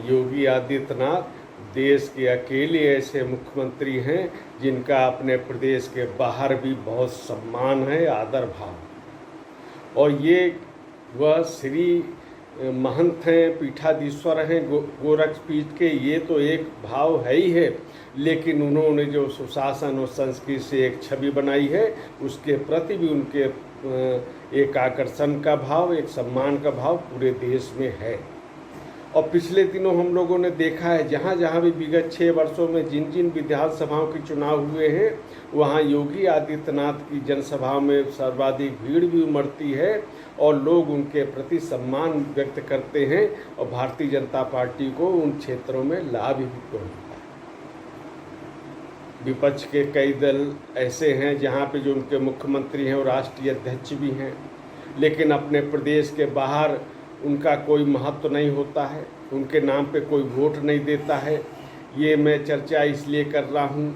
योगी आदित्यनाथ देश के अकेले ऐसे मुख्यमंत्री हैं जिनका अपने प्रदेश के बाहर भी बहुत सम्मान है, आदर भाव। और ये वह श्री महंत हैं, पीठाधीश्वर हैं गोरखपीठ के, ये तो एक भाव है ही है, लेकिन उन्होंने जो सुशासन और संस्कृति से एक छवि बनाई है उसके प्रति भी उनके एक आकर्षण का भाव, एक सम्मान का भाव पूरे देश में है। और पिछले दिनों हम लोगों ने देखा है जहाँ जहाँ भी विगत 6 वर्षों में जिन जिन विधानसभाओं के चुनाव हुए हैं वहाँ योगी आदित्यनाथ की जनसभाओं में सर्वाधिक भीड़ भी उमड़ती है और लोग उनके प्रति सम्मान व्यक्त करते हैं और भारतीय जनता पार्टी को उन क्षेत्रों में लाभ भी पहुँचता है। विपक्ष के कई दल ऐसे हैं जहाँ पे जो उनके मुख्यमंत्री हैं और राष्ट्रीय अध्यक्ष भी हैं, लेकिन अपने प्रदेश के बाहर उनका कोई महत्व नहीं होता है, उनके नाम पे कोई वोट नहीं देता है। ये मैं चर्चा इसलिए कर रहा हूँ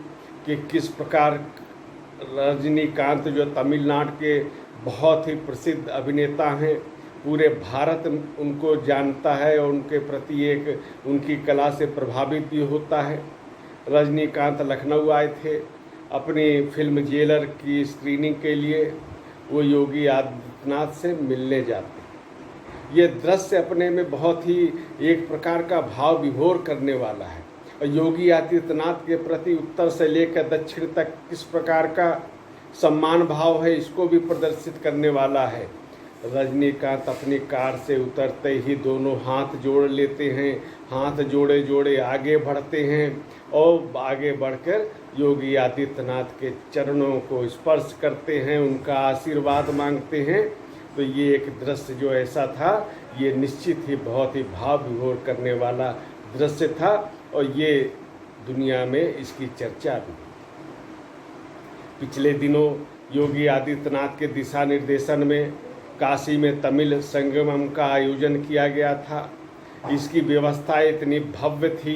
कि किस प्रकार रजनीकांत जो तमिलनाडु के बहुत ही प्रसिद्ध अभिनेता हैं, पूरे भारत उनको जानता है और उनके प्रति एक उनकी कला से प्रभावित भी होता है। रजनीकांत लखनऊ आए थे अपनी फिल्म जेलर की स्क्रीनिंग के लिए, वो योगी आदित्यनाथ से मिलने जाते। ये दृश्य अपने में बहुत ही एक प्रकार का भाव विभोर करने वाला है और योगी आदित्यनाथ के प्रति उत्तर से लेकर दक्षिण तक किस प्रकार का सम्मान भाव है इसको भी प्रदर्शित करने वाला है। रजनीकांत अपनी कार से उतरते ही दोनों हाथ जोड़ लेते हैं, हाथ जोड़े जोड़े आगे बढ़ते हैं और आगे बढ़कर योगी आदित्यनाथ के चरणों को स्पर्श करते हैं, उनका आशीर्वाद मांगते हैं। तो ये एक दृश्य जो ऐसा था, ये निश्चित ही बहुत ही भाव विभोर करने वाला दृश्य था और ये दुनिया में इसकी चर्चा भी। पिछले दिनों योगी आदित्यनाथ के दिशा निर्देशन में काशी में तमिल संगमम का आयोजन किया गया था। इसकी व्यवस्था इतनी भव्य थी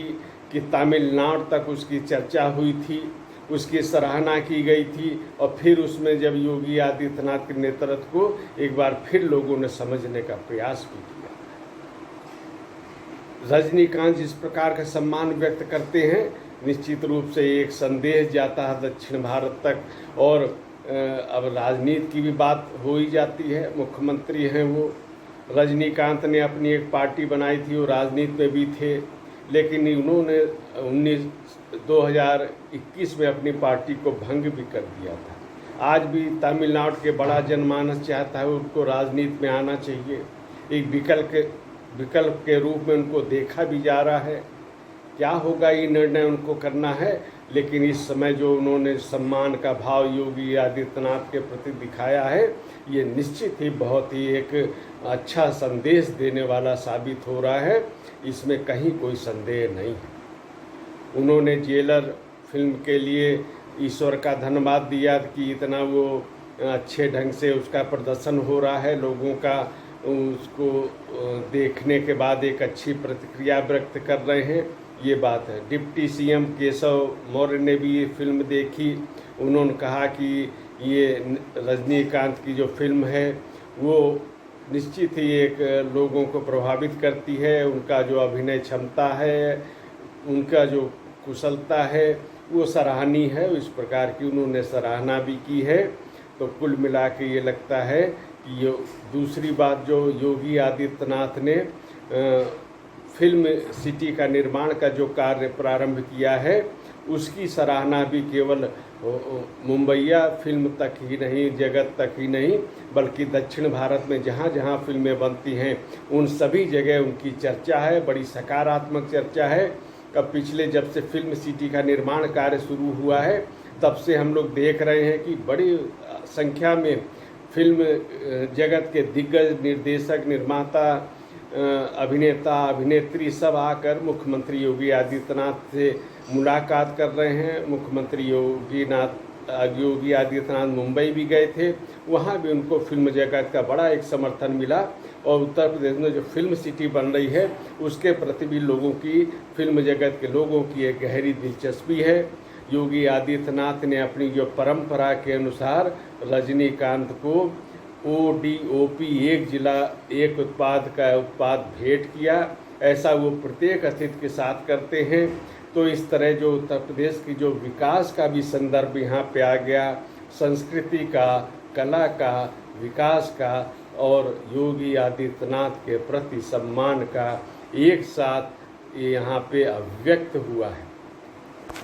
कि तमिलनाडु तक उसकी चर्चा हुई थी, उसकी सराहना की गई थी और फिर उसमें जब योगी आदित्यनाथ के नेतृत्व को एक बार फिर लोगों ने समझने का प्रयास भी किया। रजनीकांत जिस प्रकार का सम्मान व्यक्त करते हैं, निश्चित रूप से एक संदेश जाता है दक्षिण भारत तक। और अब राजनीति की भी बात हो ही जाती है, मुख्यमंत्री हैं वो। रजनीकांत ने अपनी एक पार्टी बनाई थी, वो राजनीति में भी थे, लेकिन उन्होंने 2021 में अपनी पार्टी को भंग भी कर दिया था। आज भी तमिलनाडु के बड़ा जनमानस चाहता है उनको राजनीति में आना चाहिए, एक विकल्प के रूप में उनको देखा भी जा रहा है। क्या होगा ये निर्णय उनको करना है, लेकिन इस समय जो उन्होंने सम्मान का भाव योगी आदित्यनाथ के प्रति दिखाया है, ये निश्चित ही बहुत ही एक अच्छा संदेश देने वाला साबित हो रहा है, इसमें कहीं कोई संदेह नहीं है। उन्होंने जेलर फिल्म के लिए ईश्वर का धन्यवाद दिया कि इतना वो अच्छे ढंग से उसका प्रदर्शन हो रहा है, लोगों का उसको देखने के बाद एक अच्छी प्रतिक्रिया व्यक्त कर रहे हैं, ये बात है। डिप्टी सीएम केशव मौर्य ने भी ये फिल्म देखी, उन्होंने कहा कि ये रजनीकांत की जो फिल्म है वो निश्चित ही एक लोगों को प्रभावित करती है, उनका जो अभिनय क्षमता है, उनका जो कुशलता है वो सराहनीय है। इस प्रकार की उन्होंने सराहना भी की है। तो कुल मिला के ये लगता है कि ये दूसरी बात जो योगी आदित्यनाथ ने फिल्म सिटी का निर्माण का जो कार्य प्रारंभ किया है, उसकी सराहना भी केवल मुंबईया फिल्म तक ही नहीं, जगत तक ही नहीं, बल्कि दक्षिण भारत में जहाँ जहाँ फिल्में बनती हैं उन सभी जगह उनकी चर्चा है, बड़ी सकारात्मक चर्चा है। अब पिछले जब से फिल्म सिटी का निर्माण कार्य शुरू हुआ है तब से हम लोग देख रहे हैं कि बड़ी संख्या में फिल्म जगत के दिग्गज निर्देशक, निर्माता, अभिनेता, अभिनेत्री सब आकर मुख्यमंत्री योगी आदित्यनाथ से मुलाकात कर रहे हैं। मुख्यमंत्री योगी आदित्यनाथ मुंबई भी गए थे, वहाँ भी उनको फिल्म जगत का बड़ा एक समर्थन मिला और उत्तर प्रदेश में जो फिल्म सिटी बन रही है उसके प्रति भी लोगों की, फिल्म जगत के लोगों की एक गहरी दिलचस्पी है। योगी आदित्यनाथ ने अपनी जो परंपरा के अनुसार रजनीकांत को ODOP एक जिला एक उत्पाद का उत्पाद भेंट किया। ऐसा वो प्रत्येक अतिथि के साथ करते हैं। तो इस तरह जो उत्तर प्रदेश की जो विकास का भी संदर्भ यहाँ पे आ गया, संस्कृति का, कला का, विकास का और योगी आदित्यनाथ के प्रति सम्मान का एक साथ यहाँ पे अभिव्यक्त हुआ है।